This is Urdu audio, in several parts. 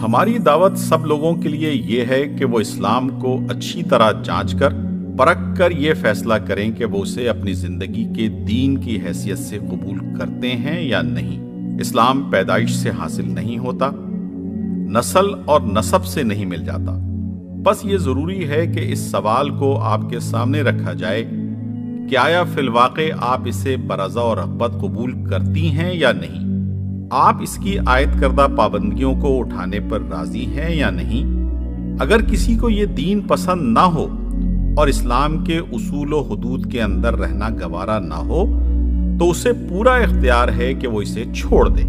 ہماری دعوت سب لوگوں کے لیے یہ ہے کہ وہ اسلام کو اچھی طرح جانچ کر پرکھ کر یہ فیصلہ کریں کہ وہ اسے اپنی زندگی کے دین کی حیثیت سے قبول کرتے ہیں یا نہیں۔ اسلام پیدائش سے حاصل نہیں ہوتا، نسل اور نسب سے نہیں مل جاتا۔ بس یہ ضروری ہے کہ اس سوال کو آپ کے سامنے رکھا جائے کہ آیا فی الواقع آپ اسے برضا و رغبت قبول کرتی ہیں یا نہیں؟ آپ اس کی عائد کردہ پابندیوں کو اٹھانے پر راضی ہیں یا نہیں؟ اگر کسی کو یہ دین پسند نہ ہو اور اسلام کے اصول و حدود کے اندر رہنا گوارا نہ ہو تو اسے پورا اختیار ہے کہ وہ اسے چھوڑ دے،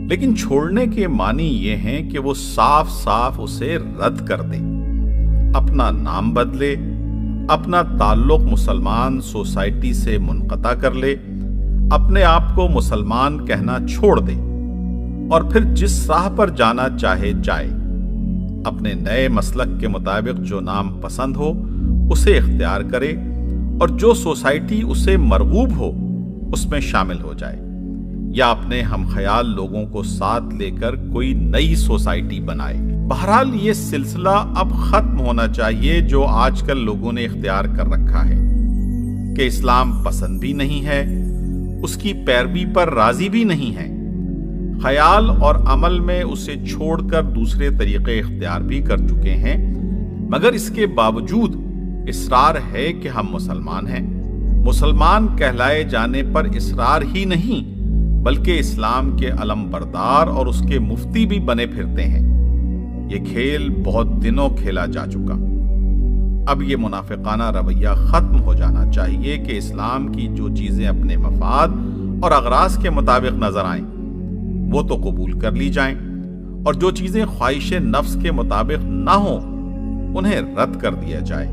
لیکن چھوڑنے کے معنی یہ ہیں کہ وہ صاف صاف اسے رد کر دے، اپنا نام بدلے، اپنا تعلق مسلمان سوسائٹی سے منقطع کر لے، اپنے آپ کو مسلمان کہنا چھوڑ دے اور پھر جس راہ پر جانا چاہے جائے، اپنے نئے مسلک کے مطابق جو نام پسند ہو اسے اختیار کرے اور جو سوسائٹی اسے مرغوب ہو اس میں شامل ہو جائے، یا اپنے ہم خیال لوگوں کو ساتھ لے کر کوئی نئی سوسائٹی بنائے۔ بہرحال یہ سلسلہ اب ختم ہونا چاہیے جو آج کل لوگوں نے اختیار کر رکھا ہے کہ اسلام پسند بھی نہیں ہے، اس کی پیروی پر راضی بھی نہیں ہے، خیال اور عمل میں اسے چھوڑ کر دوسرے طریقے اختیار بھی کر چکے ہیں، مگر اس کے باوجود اصرار ہے کہ ہم مسلمان ہیں۔ مسلمان کہلائے جانے پر اصرار ہی نہیں بلکہ اسلام کے علم بردار اور اس کے مفتی بھی بنے پھرتے ہیں۔ یہ کھیل بہت دنوں کھیلا جا چکا، اب یہ منافقانہ رویہ ختم ہو جانا چاہیے کہ اسلام کی جو چیزیں اپنے مفاد اور اغراض کے مطابق نظر آئیں وہ تو قبول کر لی جائیں، اور جو چیزیں خواہش نفس کے مطابق نہ ہوں انہیں رد کر دیا جائے۔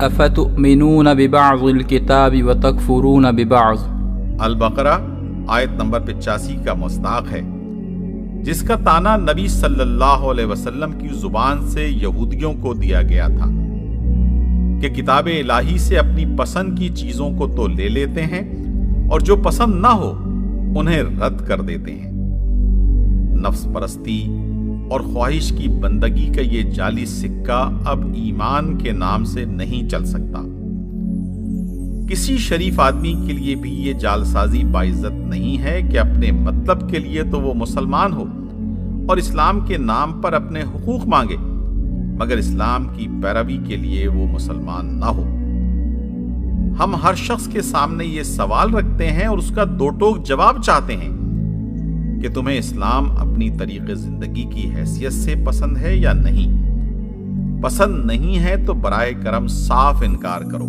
افتؤمنون ببعض الکتاب وتکفرون ببعض، البقرہ آیت نمبر 85 کا مصداق ہے، جس کا تانا نبی صلی اللہ علیہ وسلم کی زبان سے یہودیوں کو دیا گیا تھا کہ کتاب الہی سے اپنی پسند کی چیزوں کو تو لے لیتے ہیں اور جو پسند نہ ہو انہیں رد کر دیتے ہیں۔ نفس پرستی اور خواہش کی بندگی کا یہ جعلی سکہ اب ایمان کے نام سے نہیں چل سکتا۔ کسی شریف آدمی کے لیے بھی یہ جعلسازی باعزت نہیں ہے کہ اپنے مطلب کے لیے تو وہ مسلمان ہو اور اسلام کے نام پر اپنے حقوق مانگے، مگر اسلام کی پیروی کے لیے وہ مسلمان نہ ہو۔ ہم ہر شخص کے سامنے یہ سوال رکھتے ہیں اور اس کا دو ٹوک جواب چاہتے ہیں کہ تمہیں اسلام اپنی طریق زندگی کی حیثیت سے پسند ہے یا نہیں؟ پسند نہیں ہے تو برائے کرم صاف انکار کرو،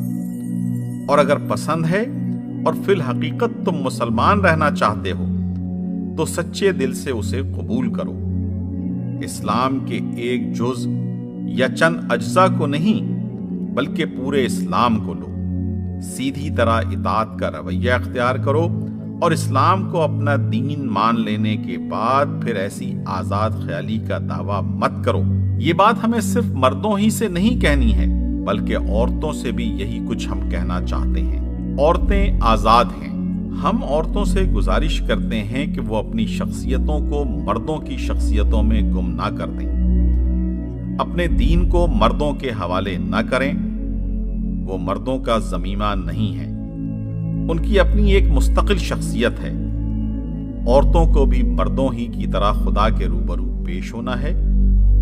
اور اگر پسند ہے اور فی الحقیقت تم مسلمان رہنا چاہتے ہو تو سچے دل سے اسے قبول کرو۔ اسلام کے ایک جز یا چند اجزاء کو نہیں بلکہ پورے اسلام کو لو، سیدھی طرح اطاعت کا رویہ اختیار کرو اور اسلام کو اپنا دین مان لینے کے بعد پھر ایسی آزاد خیالی کا دعویٰ مت کرو۔ یہ بات ہمیں صرف مردوں ہی سے نہیں کہنی ہے بلکہ عورتوں سے بھی یہی کچھ ہم کہنا چاہتے ہیں۔ عورتیں آزاد ہیں، ہم عورتوں سے گزارش کرتے ہیں کہ وہ اپنی شخصیتوں کو مردوں کی شخصیتوں میں گم نہ کر دیں، اپنے دین کو مردوں کے حوالے نہ کریں، وہ مردوں کا ضمیمہ نہیں ہے، ان کی اپنی ایک مستقل شخصیت ہے۔ عورتوں کو بھی مردوں ہی کی طرح خدا کے روبرو پیش ہونا ہے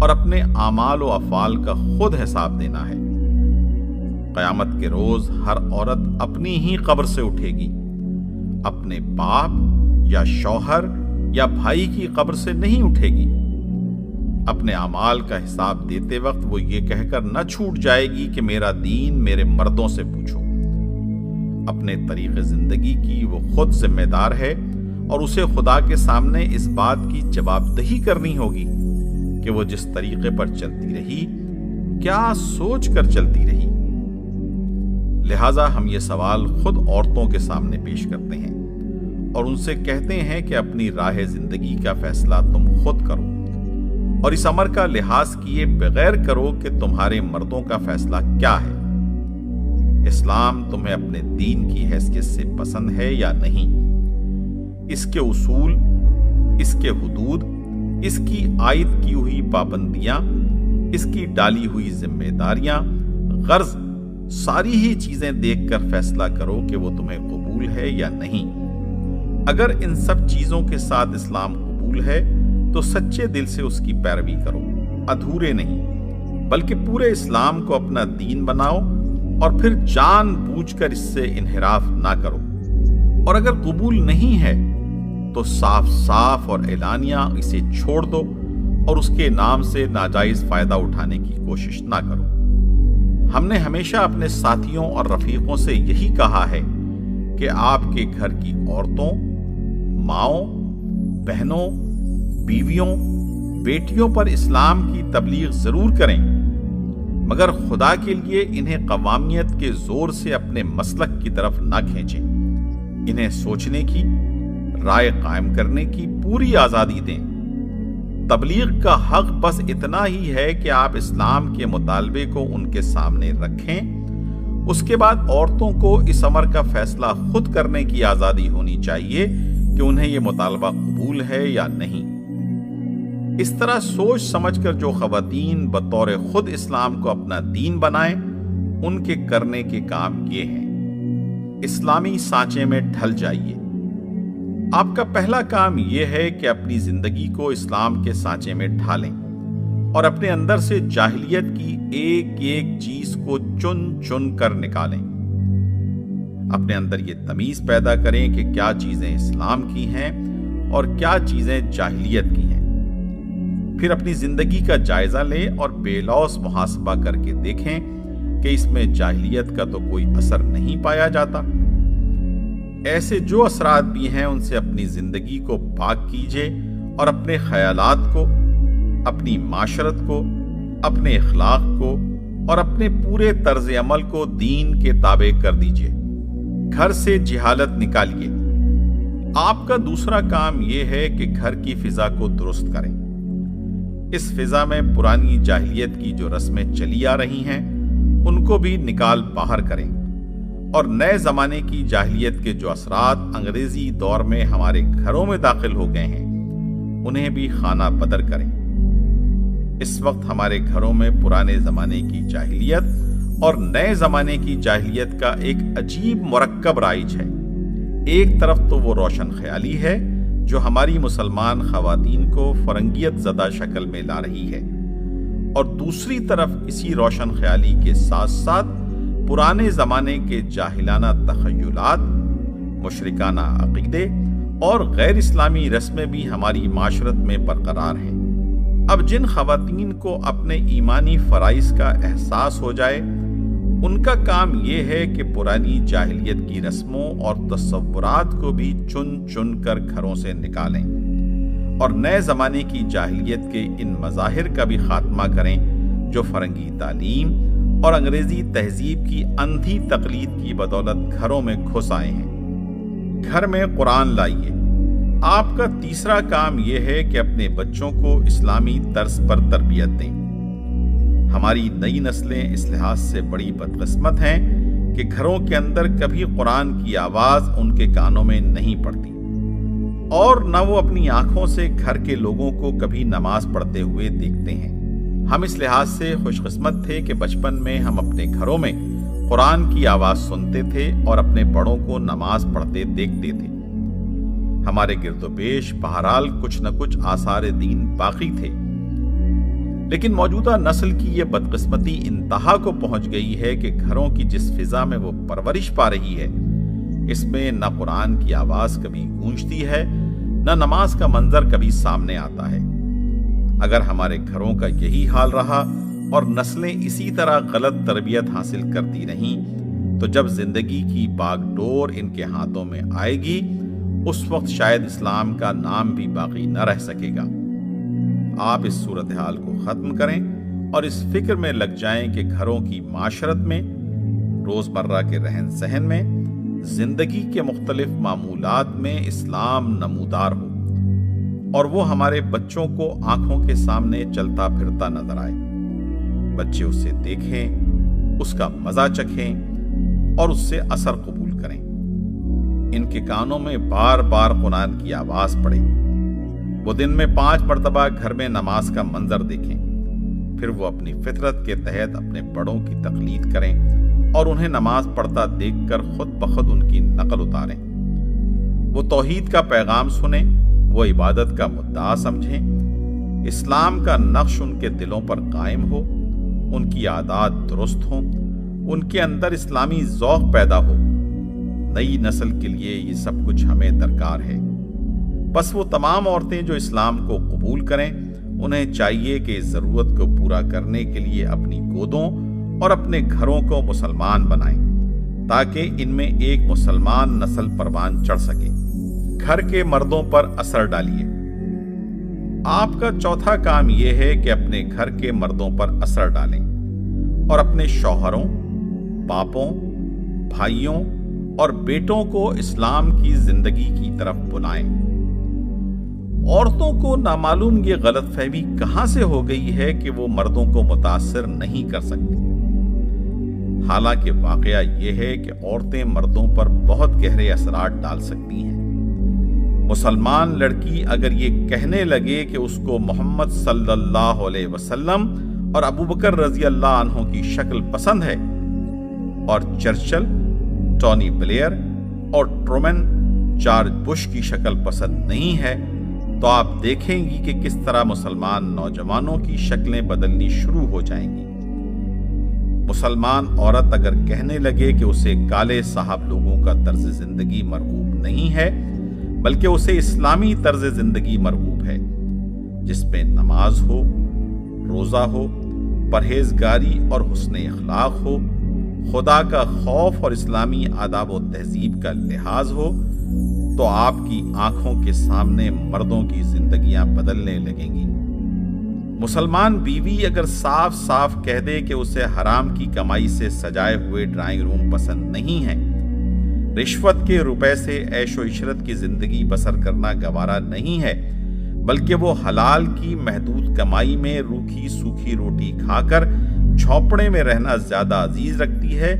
اور اپنے اعمال و افعال کا خود حساب دینا ہے۔ قیامت کے روز ہر عورت اپنی ہی قبر سے اٹھے گی، اپنے باپ یا شوہر یا بھائی کی قبر سے نہیں اٹھے گی۔ اپنے اعمال کا حساب دیتے وقت وہ یہ کہہ کر نہ چھوٹ جائے گی کہ میرا دین میرے مردوں سے پوچھو۔ اپنے طریق زندگی کی وہ خود ذمہ دار ہے اور اسے خدا کے سامنے اس بات کی جواب دہی کرنی ہوگی کہ وہ جس طریقے پر چلتی رہی کیا سوچ کر چلتی رہی۔ لہٰذا ہم یہ سوال خود عورتوں کے سامنے پیش کرتے ہیں اور ان سے کہتے ہیں کہ اپنی راہ زندگی کا فیصلہ تم خود کرو اور اس امر کا لحاظ کیے بغیر کرو کہ تمہارے مردوں کا فیصلہ کیا ہے۔ اسلام تمہیں اپنے دین کی حیثیت سے پسند ہے یا نہیں؟ اس کے اصول، اس کے حدود، اس کی عائد کی ہوئی پابندیاں، اس کی ڈالی ہوئی ذمہ داریاں، غرض ساری ہی چیزیں دیکھ کر فیصلہ کرو کہ وہ تمہیں قبول ہے یا نہیں۔ اگر ان سب چیزوں کے ساتھ اسلام قبول ہے تو سچے دل سے اس کی پیروی کرو، ادھورے نہیں بلکہ پورے اسلام کو اپنا دین بناؤ، اور پھر جان بوجھ کر اس سے انحراف نہ کرو۔ اور اگر قبول نہیں ہے تو صاف صاف اور اعلانیہ اسے چھوڑ دو اور اس کے نام سے ناجائز فائدہ اٹھانے کی کوشش نہ کرو۔ ہم نے ہمیشہ اپنے ساتھیوں اور رفیقوں سے یہی کہا ہے کہ آپ کے گھر کی عورتوں، ماؤں، بہنوں، بیویوں، بیٹیوں پر اسلام کی تبلیغ ضرور کریں، مگر خدا کے لیے انہیں قوامیت کے زور سے اپنے مسلک کی طرف نہ کھینچیں۔ انہیں سوچنے کی، رائے قائم کرنے کی پوری آزادی دیں۔ تبلیغ کا حق بس اتنا ہی ہے کہ آپ اسلام کے مطالبے کو ان کے سامنے رکھیں، اس کے بعد عورتوں کو اس امر کا فیصلہ خود کرنے کی آزادی ہونی چاہیے کہ انہیں یہ مطالبہ قبول ہے یا نہیں۔ اس طرح سوچ سمجھ کر جو خواتین بطور خود اسلام کو اپنا دین بنائیں، ان کے کرنے کے کام یہ ہیں: اسلامی سانچے میں ڈھل جائیے۔ آپ کا پہلا کام یہ ہے کہ اپنی زندگی کو اسلام کے سانچے میں ڈھالیں اور اپنے اندر سے جاہلیت کی ایک ایک چیز کو چن چن کر نکالیں۔ اپنے اندر یہ تمیز پیدا کریں کہ کیا چیزیں اسلام کی ہیں اور کیا چیزیں جاہلیت کی ہیں۔ پھر اپنی زندگی کا جائزہ لیں اور بے لوث محاسبہ کر کے دیکھیں کہ اس میں جاہلیت کا تو کوئی اثر نہیں پایا جاتا۔ ایسے جو اثرات بھی ہیں ان سے اپنی زندگی کو پاک کیجیے اور اپنے خیالات کو، اپنی معاشرت کو، اپنے اخلاق کو اور اپنے پورے طرز عمل کو دین کے تابع کر دیجیے۔ گھر سے جہالت نکالیے۔ آپ کا دوسرا کام یہ ہے کہ گھر کی فضا کو درست کریں۔ اس فضا میں پرانی جاہلیت کی جو رسمیں چلی آ رہی ہیں ان کو بھی نکال باہر کریں، اور نئے زمانے کی جاہلیت کے جو اثرات انگریزی دور میں ہمارے گھروں میں داخل ہو گئے ہیں انہیں بھی خانہ بدر کریں۔ اس وقت ہمارے گھروں میں پرانے زمانے کی جاہلیت اور نئے زمانے کی جاہلیت کا ایک عجیب مرکب رائج ہے۔ ایک طرف تو وہ روشن خیالی ہے جو ہماری مسلمان خواتین کو فرنگیت زدہ شکل میں لا رہی ہے، اور دوسری طرف اسی روشن خیالی کے ساتھ ساتھ پرانے زمانے کے جاہلانہ تخیلات، مشرکانہ عقیدے اور غیر اسلامی رسمیں بھی ہماری معاشرت میں برقرار ہیں۔ اب جن خواتین کو اپنے ایمانی فرائض کا احساس ہو جائے ان کا کام یہ ہے کہ پرانی جاہلیت کی رسموں اور تصورات کو بھی چن چن کر گھروں سے نکالیں اور نئے زمانے کی جاہلیت کے ان مظاہر کا بھی خاتمہ کریں جو فرنگی تعلیم اور انگریزی تہذیب کی اندھی تقلید کی بدولت گھروں میں گھس آئے ہیں۔ گھر میں قرآن لائیے۔ آپ کا تیسرا کام یہ ہے کہ اپنے بچوں کو اسلامی طرز پر تربیت دیں۔ ہماری نئی نسلیں اس لحاظ سے بڑی بدقسمت ہیں کہ گھروں کے اندر کبھی قرآن کی آواز ان کے کانوں میں نہیں پڑتی، اور نہ وہ اپنی آنکھوں سے گھر کے لوگوں کو کبھی نماز پڑھتے ہوئے دیکھتے ہیں۔ ہم اس لحاظ سے خوش قسمت تھے کہ بچپن میں ہم اپنے گھروں میں قرآن کی آواز سنتے تھے اور اپنے بڑوں کو نماز پڑھتے دیکھتے تھے۔ ہمارے گرد و پیش بہرحال کچھ نہ کچھ آثار دین باقی تھے، لیکن موجودہ نسل کی یہ بدقسمتی انتہا کو پہنچ گئی ہے کہ گھروں کی جس فضا میں وہ پرورش پا رہی ہے اس میں نہ قرآن کی آواز کبھی گونجتی ہے، نہ نماز کا منظر کبھی سامنے آتا ہے۔ اگر ہمارے گھروں کا یہی حال رہا اور نسلیں اسی طرح غلط تربیت حاصل کرتی رہیں تو جب زندگی کی باغ ڈور ان کے ہاتھوں میں آئے گی اس وقت شاید اسلام کا نام بھی باقی نہ رہ سکے گا۔ آپ اس صورتحال کو ختم کریں اور اس فکر میں لگ جائیں کہ گھروں کی معاشرت میں، روزمرہ کے رہن سہن میں، زندگی کے مختلف معمولات میں اسلام نمودار ہو اور وہ ہمارے بچوں کو آنکھوں کے سامنے چلتا پھرتا نظر آئے۔ بچے اسے دیکھیں، اس کا مزہ چکھیں اور اس سے اثر قبول کریں۔ ان کے کانوں میں بار بار قرآن کی آواز پڑے، وہ دن میں 5 مرتبہ گھر میں نماز کا منظر دیکھیں، پھر وہ اپنی فطرت کے تحت اپنے بڑوں کی تقلید کریں اور انہیں نماز پڑھتا دیکھ کر خود بخود ان کی نقل اتاریں۔ وہ توحید کا پیغام سنیں، وہ عبادت کا مدعا سمجھیں، اسلام کا نقش ان کے دلوں پر قائم ہو، ان کی عادات درست ہوں، ان کے اندر اسلامی ذوق پیدا ہو۔ نئی نسل کے لیے یہ سب کچھ ہمیں درکار ہے۔ بس وہ تمام عورتیں جو اسلام کو قبول کریں، انہیں چاہیے کہ اس ضرورت کو پورا کرنے کے لیے اپنی گودوں اور اپنے گھروں کو مسلمان بنائیں، تاکہ ان میں ایک مسلمان نسل پروان چڑھ سکے۔ گھر کے مردوں پر اثر ڈالیے۔ آپ کا چوتھا کام یہ ہے کہ اپنے گھر کے مردوں پر اثر ڈالیں اور اپنے شوہروں، باپوں، بھائیوں اور بیٹوں کو اسلام کی زندگی کی طرف بلائیں۔ عورتوں کو نامعلوم یہ غلط فہمی کہاں سے ہو گئی ہے کہ وہ مردوں کو متاثر نہیں کر سکتی۔ حالانکہ واقعہ یہ ہے کہ عورتیں مردوں پر بہت گہرے اثرات ڈال سکتی ہیں۔ مسلمان لڑکی اگر یہ کہنے لگے کہ اس کو محمد صلی اللہ علیہ وسلم اور ابوبکر رضی اللہ عنہ کی شکل پسند ہے اور چرچل، ٹونی بلیئر اور ٹرومن جارج بش کی شکل پسند نہیں ہے، تو آپ دیکھیں گی کہ کس طرح مسلمان نوجوانوں کی شکلیں بدلنی شروع ہو جائیں گی۔ مسلمان عورت اگر کہنے لگے کہ اسے کالے صاحب لوگوں کا طرز زندگی مرغوب نہیں ہے، بلکہ اسے اسلامی طرز زندگی مرغوب ہے، جس میں نماز ہو، روزہ ہو، پرہیزگاری اور حسن اخلاق ہو، خدا کا خوف اور اسلامی آداب و تہذیب کا لحاظ ہو، تو آپ کی آنکھوں کے سامنے مردوں کی زندگیاں بدلنے لگیں گی۔ مسلمان بیوی اگر صاف صاف کہہ دے کہ اسے حرام کی کمائی سے سجائے ہوئے ڈرائنگ روم پسند نہیں ہے، رشوت کے روپے سے عیش و عشرت کی زندگی بسر کرنا گوارا نہیں ہے، بلکہ وہ حلال کی محدود کمائی میں روکھی سوکھی روٹی کھا کر جھونپڑے میں رہنا زیادہ عزیز رکھتی ہے،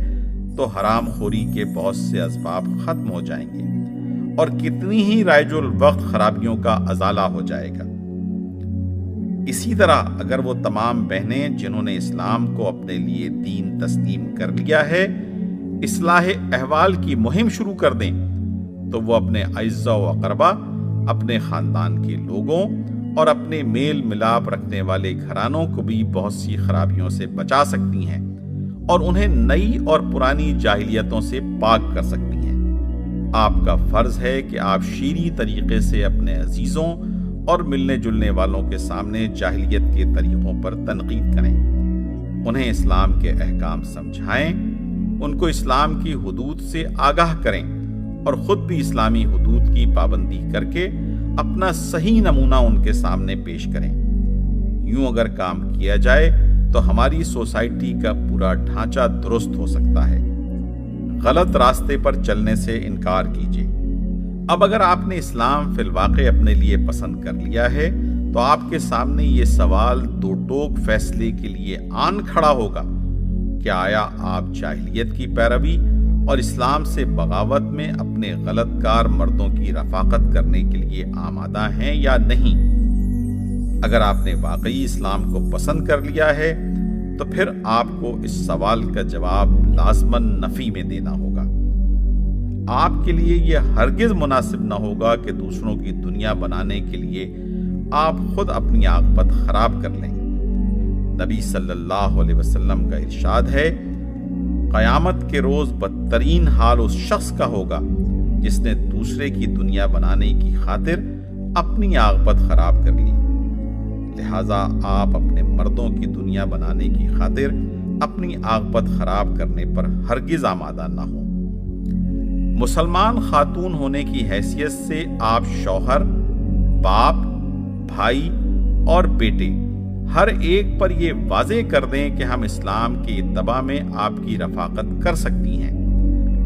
تو حرام خوری کے بہت سے اسباب ختم ہو جائیں گے اور کتنی ہی رائج الوقت خرابیوں کا ازالہ ہو جائے گا۔ اسی طرح اگر وہ تمام بہنیں جنہوں نے اسلام کو اپنے لیے دین تسلیم کر لیا ہے اصلاح احوال کی مہم شروع کر دیں، تو وہ اپنے اعزاء و اقربا، اپنے خاندان کے لوگوں اور اپنے میل ملاپ رکھنے والے گھرانوں کو بھی بہت سی خرابیوں سے بچا سکتی ہیں اور انہیں نئی اور پرانی جاہلیتوں سے پاک کر سکتی ہیں۔ آپ کا فرض ہے کہ آپ شیریں طریقے سے اپنے عزیزوں اور ملنے جلنے والوں کے سامنے جاہلیت کے طریقوں پر تنقید کریں، انہیں اسلام کے احکام سمجھائیں، ان کو اسلام کی حدود سے آگاہ کریں اور خود بھی اسلامی حدود کی پابندی کر کے اپنا صحیح نمونہ ان کے سامنے پیش کریں۔ یوں اگر کام کیا جائے تو ہماری سوسائٹی کا پورا ڈھانچہ درست ہو سکتا ہے۔ غلط راستے پر چلنے سے انکار کیجیے۔ اب اگر آپ نے اسلام فی الواقع اپنے لیے پسند کر لیا ہے تو آپ کے سامنے یہ سوال دو ٹوک فیصلے کے لیے آن کھڑا ہوگا کہ آیا آپ جاہلیت کی پیروی اور اسلام سے بغاوت میں اپنے غلط کار مردوں کی رفاقت کرنے کے لیے آمادہ ہیں یا نہیں؟ اگر آپ نے واقعی اسلام کو پسند کر لیا ہے تو پھر آپ کو اس سوال کا جواب لازماً نفی میں دینا ہوگا۔ آپ کے لیے یہ ہرگز مناسب نہ ہوگا کہ دوسروں کی دنیا بنانے کے لیے آپ خود اپنی عاقبت خراب کر لیں۔ نبی صلی اللہ علیہ وسلم کا ارشاد ہے، قیامت کے روز بدترین حال اس شخص کا ہوگا جس نے دوسرے کی دنیا بنانے کی خاطر اپنی عاقبت خراب کر لی۔ لہذا آپ اپنے مردوں کی دنیا بنانے کی خاطر اپنی عاقبت خراب کرنے پر ہرگز آمادہ نہ ہوں۔ مسلمان خاتون ہونے کی حیثیت سے آپ شوہر، باپ، بھائی اور بیٹے ہر ایک پر یہ واضح کر دیں کہ ہم اسلام کی اتباع میں آپ کی رفاقت کر سکتی ہیں،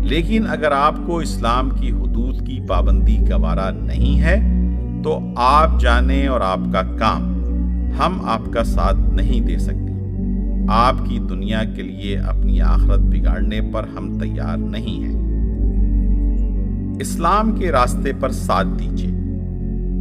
لیکن اگر آپ کو اسلام کی حدود کی پابندی گوارا نہیں ہے تو آپ جانیں اور آپ کا کام، ہم آپ کا ساتھ نہیں دے سکتے۔ آپ کی دنیا کے لیے اپنی آخرت بگاڑنے پر ہم تیار نہیں ہیں۔ اسلام کے راستے پر ساتھ دیجیے۔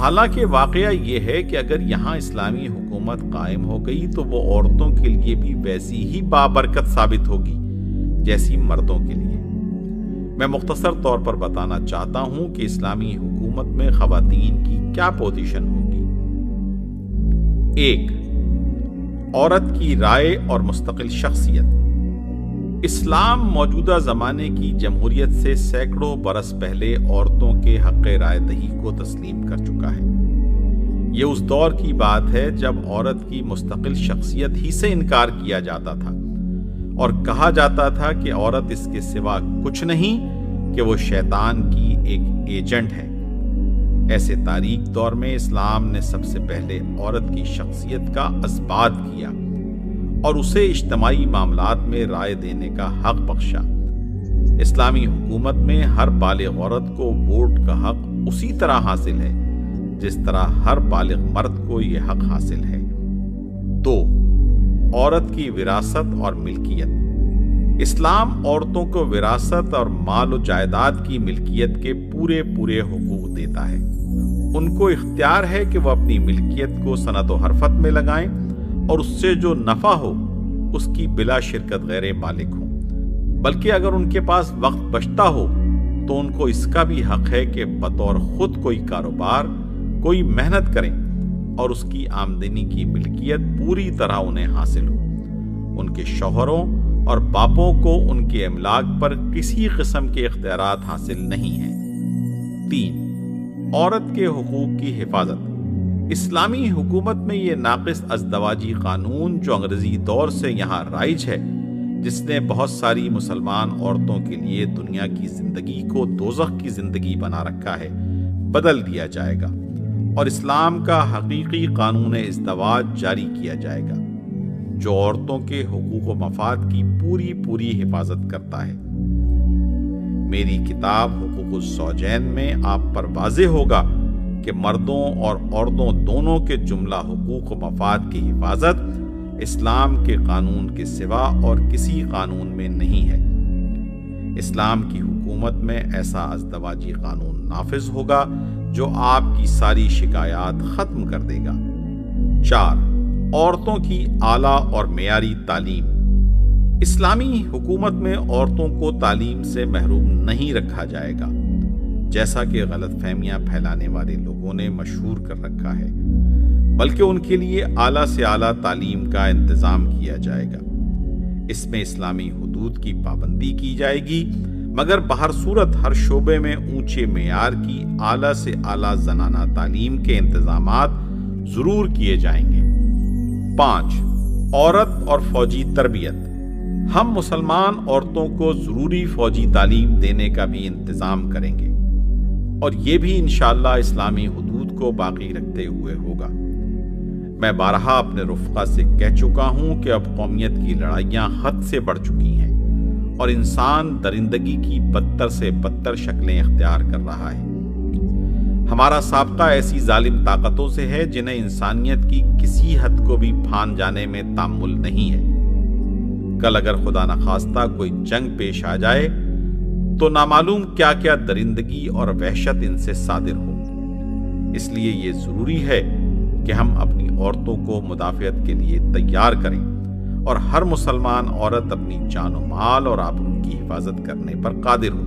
حالانکہ واقعہ یہ ہے کہ اگر یہاں اسلامی حکومت قائم ہو گئی تو وہ عورتوں کے لیے بھی ویسی ہی بابرکت ثابت ہوگی جیسی مردوں کے لیے۔ میں مختصر طور پر بتانا چاہتا ہوں کہ اسلامی حکومت میں خواتین کی کیا پوزیشن ہوگی۔ 1. عورت کی رائے اور مستقل شخصیت۔ اسلام موجودہ زمانے کی جمہوریت سے سینکڑوں برس پہلے عورتوں کے حق رائے دہی کو تسلیم کر چکا ہے۔ یہ اس دور کی بات ہے جب عورت کی مستقل شخصیت ہی سے انکار کیا جاتا تھا اور کہا جاتا تھا کہ عورت اس کے سوا کچھ نہیں کہ وہ شیطان کی ایک ایجنٹ ہے۔ ایسے تاریک دور میں اسلام نے سب سے پہلے عورت کی شخصیت کا اثبات کیا اور اسے اجتماعی معاملات میں رائے دینے کا حق بخشا۔ اسلامی حکومت میں ہر بالغ عورت کو ووٹ کا حق اسی طرح حاصل ہے جس طرح ہر بالغ مرد کو یہ حق حاصل ہے۔ 2. عورت کی وراثت اور ملکیت۔ اسلام عورتوں کو وراثت اور مال و جائیداد کی ملکیت کے پورے حقوق دیتا ہے۔ ان کو اختیار ہے کہ وہ اپنی ملکیت کو صنعت و حرفت میں لگائیں اور اس سے جو نفع ہو اس کی بلا شرکت غیر مالک ہوں، بلکہ اگر ان کے پاس وقت بچتا ہو تو ان کو اس کا بھی حق ہے کہ بطور خود کوئی کاروبار، کوئی محنت کریں اور اس کی آمدنی کی ملکیت پوری طرح انہیں حاصل ہو۔ ان کے شوہروں اور باپوں کو ان کے املاک پر کسی قسم کے اختیارات حاصل نہیں ہیں۔ 3. عورت کے حقوق کی حفاظت۔ اسلامی حکومت میں یہ ناقص ازدواجی قانون جو انگریزی دور سے یہاں رائج ہے، جس نے بہت ساری مسلمان عورتوں کے لیے دنیا کی زندگی کو دوزخ کی زندگی بنا رکھا ہے، بدل دیا جائے گا اور اسلام کا حقیقی قانون ازدواج جاری کیا جائے گا جو عورتوں کے حقوق و مفاد کی پوری حفاظت کرتا ہے۔ میری کتاب حقوق الزوجین میں آپ پر واضح ہوگا کہ مردوں اور عورتوں دونوں کے جملہ حقوق و مفاد کی حفاظت اسلام کے قانون کے سوا اور کسی قانون میں نہیں ہے۔ اسلام کی حکومت میں ایسا ازدواجی قانون نافذ ہوگا جو آپ کی ساری شکایات ختم کر دے گا۔ 4. عورتوں کی اعلیٰ اور معیاری تعلیم۔ اسلامی حکومت میں عورتوں کو تعلیم سے محروم نہیں رکھا جائے گا، جیسا کہ غلط فہمیاں پھیلانے والے لوگوں نے مشہور کر رکھا ہے، بلکہ ان کے لیے اعلیٰ سے اعلیٰ تعلیم کا انتظام کیا جائے گا۔ اس میں اسلامی حدود کی پابندی کی جائے گی، مگر بہر صورت ہر شعبے میں اونچے معیار کی اعلیٰ سے اعلیٰ زنانہ تعلیم کے انتظامات ضرور کیے جائیں گے۔ 5. عورت اور فوجی تربیت۔ ہم مسلمان عورتوں کو ضروری فوجی تعلیم دینے کا بھی انتظام کریں گے اور یہ بھی انشاءاللہ اسلامی حدود کو باقی رکھتے ہوئے ہوگا۔ میں بارہا اپنے رفقا سے کہہ چکا ہوں کہ اب قومیت کی لڑائیاں حد سے بڑھ چکی ہیں اور انسان درندگی کی بدتر سے بدتر شکلیں اختیار کر رہا ہے۔ ہمارا سابقہ ایسی ظالم طاقتوں سے ہے جنہیں انسانیت کی کسی حد کو بھی پھان جانے میں تامل نہیں ہے۔ کل اگر خدا نخواستہ کوئی جنگ پیش آ جائے تو نامعلوم کیا کیا درندگی اور وحشت ان سے صادر ہو۔ اس لیے یہ ضروری ہے کہ ہم اپنی عورتوں کو مدافعت کے لیے تیار کریں اور ہر مسلمان عورت اپنی جان و مال اور آبرو کی حفاظت کرنے پر قادر ہو۔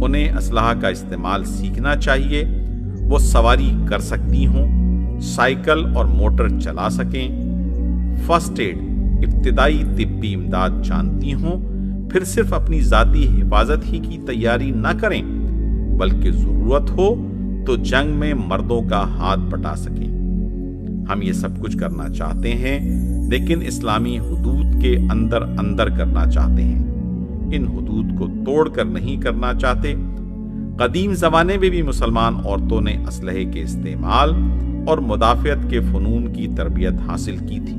انہیں اسلحہ کا استعمال سیکھنا چاہیے، وہ سواری کر سکتی ہوں، سائیکل اور موٹر چلا سکیں، فرسٹ ایڈ ابتدائی طبی امداد جانتی ہوں، پھر صرف اپنی ذاتی حفاظت ہی کی تیاری نہ کریں بلکہ ضرورت ہو تو جنگ میں مردوں کا ہاتھ بٹا سکیں۔ ہم یہ سب کچھ کرنا چاہتے ہیں لیکن اسلامی حدود کے اندر کرنا چاہتے ہیں، ان حدود کو توڑ کر نہیں کرنا چاہتے۔ قدیم زمانے میں بھی مسلمان عورتوں نے اسلحے کے استعمال اور مدافعت کے فنون کی تربیت حاصل کی تھی،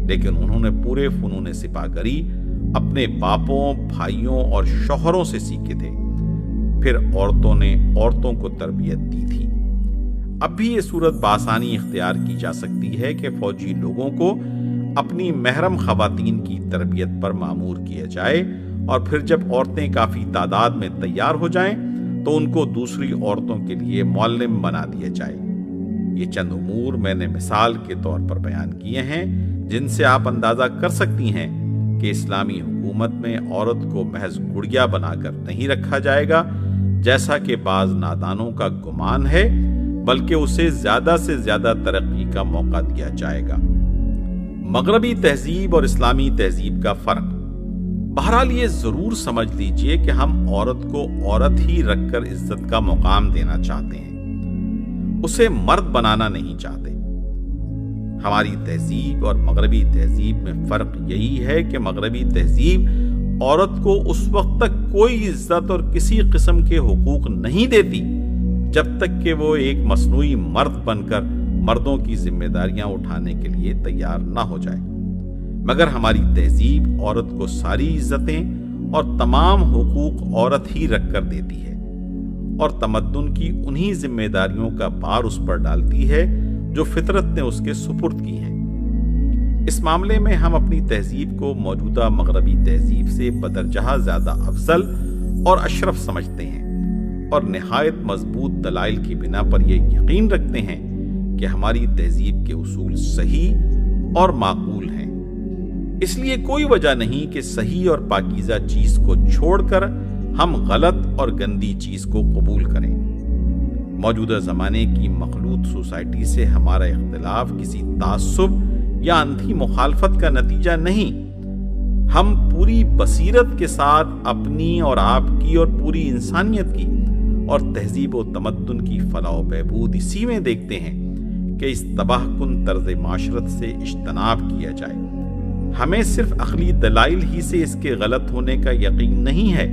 لیکن انہوں نے پورے فنون سپاہ گری اپنے باپوں، بھائیوں اور شوہروں سے سیکھے تھے، پھر عورتوں نے عورتوں کو تربیت دی تھی۔ اب بھی یہ صورت بآسانی اختیار کی جا سکتی ہے کہ فوجی لوگوں کو اپنی محرم خواتین کی تربیت پر مامور کیا جائے اور پھر جب عورتیں کافی تعداد میں تیار ہو جائیں تو ان کو دوسری عورتوں کے لیے معلم بنا دیا جائے۔ یہ چند امور میں نے مثال کے طور پر بیان کیے ہیں جن سے آپ اندازہ کر سکتی ہیں کہ اسلامی حکومت میں عورت کو محض گڑیا بنا کر نہیں رکھا جائے گا جیسا کہ بعض نادانوں کا گمان ہے، بلکہ اسے زیادہ سے زیادہ ترقی کا موقع دیا جائے گا۔ مغربی تہذیب اور اسلامی تہذیب کا فرق۔ بہرحال یہ ضرور سمجھ لیجئے کہ ہم عورت کو عورت ہی رکھ کر عزت کا مقام دینا چاہتے ہیں، اسے مرد بنانا نہیں چاہتے۔ ہماری تہذیب اور مغربی تہذیب میں فرق یہی ہے کہ مغربی تہذیب عورت کو اس وقت تک کوئی عزت اور کسی قسم کے حقوق نہیں دیتی جب تک کہ وہ ایک مصنوعی مرد بن کر مردوں کی ذمہ داریاں اٹھانے کے لیے تیار نہ ہو جائے، مگر ہماری تہذیب عورت کو ساری عزتیں اور تمام حقوق عورت ہی رکھ کر دیتی ہے اور تمدن کی انہی ذمہ داریوں کا بار اس پر ڈالتی ہے جو فطرت نے اس کے سپرد کی ہیں۔ اس معاملے میں ہم اپنی تہذیب کو موجودہ مغربی تہذیب سے بدرجہ زیادہ افضل اور اشرف سمجھتے ہیں اور نہایت مضبوط دلائل کی بنا پر یہ یقین رکھتے ہیں کہ ہماری تہذیب کے اصول صحیح اور معقول ہیں۔ اس لیے کوئی وجہ نہیں کہ صحیح اور پاکیزہ چیز کو چھوڑ کر ہم غلط اور گندی چیز کو قبول کریں۔ موجودہ زمانے کی مخلوط سوسائٹی سے ہمارا اختلاف کسی تعصب یا اندھی مخالفت کا نتیجہ نہیں، ہم پوری بصیرت کے ساتھ اپنی اور آپ کی اور پوری انسانیت کی اور تہذیب و تمدن کی فلاح و بہبود اسی میں دیکھتے ہیں کہ اس تباہ کن طرز معاشرت سے اجتناب کیا جائے۔ ہمیں صرف عقلی دلائل ہی سے اس کے غلط ہونے کا یقین نہیں ہے،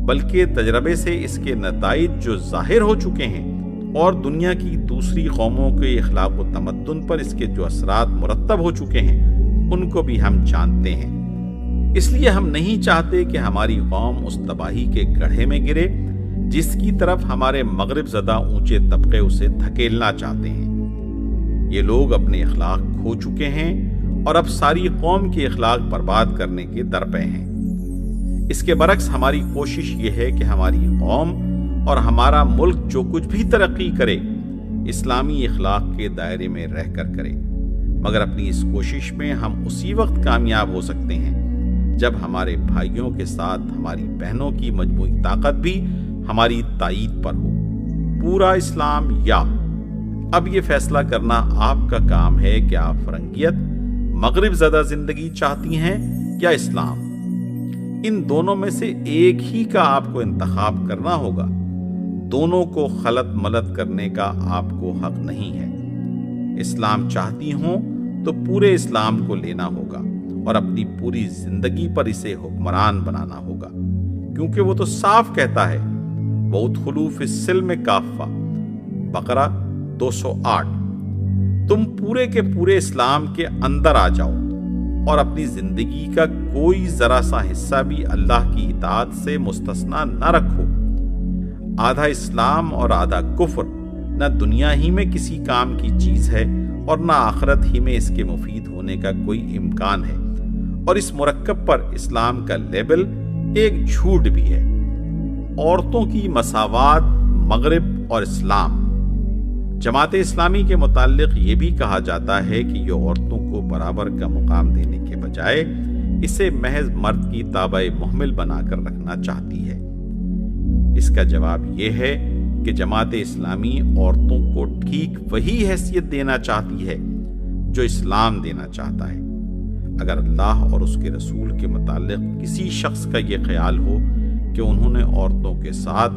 بلکہ تجربے سے اس کے نتائج جو ظاہر ہو چکے ہیں اور دنیا کی دوسری قوموں کے اخلاق و تمدن پر اس کے جو اثرات مرتب ہو چکے ہیں ان کو بھی ہم جانتے ہیں۔ اس لیے ہم نہیں چاہتے کہ ہماری قوم اس تباہی کے گڑھے میں گرے جس کی طرف ہمارے مغرب زدہ اونچے طبقے اسے دھکیلنا چاہتے ہیں۔ یہ لوگ اپنے اخلاق کھو چکے ہیں اور اب ساری قوم کے اخلاق برباد کرنے کے درپے ہیں۔ اس کے برعکس ہماری کوشش یہ ہے کہ ہماری قوم اور ہمارا ملک جو کچھ بھی ترقی کرے اسلامی اخلاق کے دائرے میں رہ کر کرے، مگر اپنی اس کوشش میں ہم اسی وقت کامیاب ہو سکتے ہیں جب ہمارے بھائیوں کے ساتھ ہماری بہنوں کی مجموعی طاقت بھی ہماری تائید پر ہو۔ پورا اسلام یا اب یہ فیصلہ کرنا آپ کا کام ہے کہ آپ فرنگیت مغرب زدہ زندگی چاہتی ہیں یا اسلام۔ ان دونوں میں سے ایک ہی کا آپ کو انتخاب کرنا ہوگا، دونوں کو خلط ملط کرنے کا آپ کو حق نہیں ہے۔ اسلام چاہتی ہوں تو پورے اسلام کو لینا ہوگا اور اپنی پوری زندگی پر اسے حکمران بنانا ہوگا، کیونکہ وہ تو صاف کہتا ہے وَادْخُلُوا فِی السِّلْمِ کافہ، بقرہ 208، تم پورے کے پورے اسلام کے اندر آ جاؤ اور اپنی زندگی کا کوئی ذرا سا حصہ بھی اللہ کی اطاعت سے مستثنا نہ رکھو۔ آدھا اسلام اور آدھا کفر نہ دنیا ہی میں کسی کام کی چیز ہے اور نہ آخرت ہی میں اس کے مفید ہونے کا کوئی امکان ہے، اور اس مرکب پر اسلام کا لیبل ایک جھوٹ بھی ہے۔ عورتوں کی مساوات، مغرب اور اسلام۔ جماعت اسلامی کے متعلق یہ بھی کہا جاتا ہے کہ یہ عورتوں کو برابر کا مقام دینے کے بجائے اسے محض مرد کی تابع محمل بنا کر رکھنا چاہتی ہے۔ اس کا جواب یہ ہے کہ جماعت اسلامی عورتوں کو ٹھیک وہی حیثیت دینا چاہتی ہے جو اسلام دینا چاہتا ہے۔ اگر اللہ اور اس کے رسول کے متعلق کسی شخص کا یہ خیال ہو کہ انہوں نے عورتوں کے ساتھ